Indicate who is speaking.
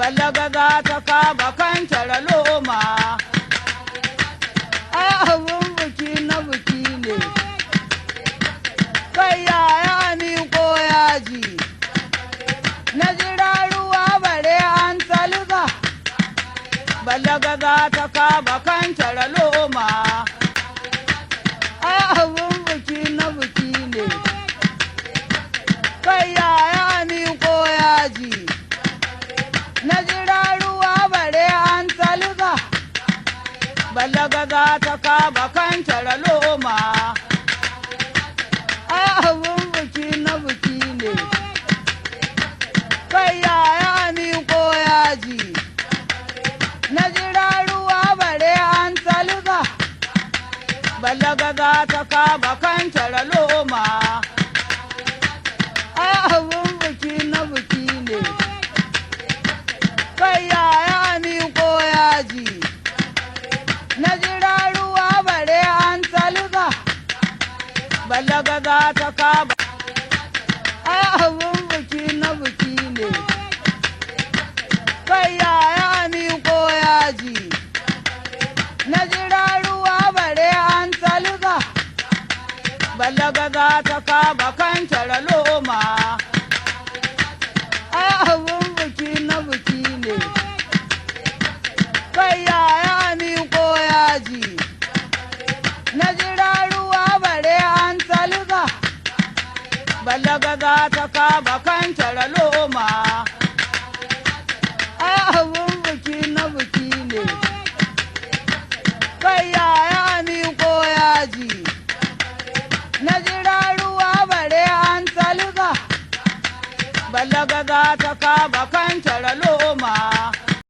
Speaker 1: balaga za ta kaba kan tara loma. Ai abun buki na buki ne, kai yaya ni ko yaji, na jira ruwa bare an salga, balaga za ta kaba kan tara loma. Ai abun buki na buki ne, kai yaya ni ko yaji, na jira ruwa bare an salga, balaga za ta kaba kan tara loma. Ai abun buki na buki ne, kai yaya ni ko yaji, na jira ruwa bare an salga, balaga za ta kaba kan tara loma. Ai abun buki na buki ne, kai yaya ni ko yaji, na jira ruwa bare an salga, balaga za ta kaba. Ai abun buki na buki ne, kai yaya ni ko yaji, na jira ruwa bare an salga, balaga za ta kaba kan tara loma. Ai abun buki na buki ne, kai yaya ni ko yaji, na jira ruwa bare an salga, balaga za ta kaba kan tara loma. Ai abun buki na buki ne, kai yaya ni ko yaji, na jira ruwa bare an salga, balaga za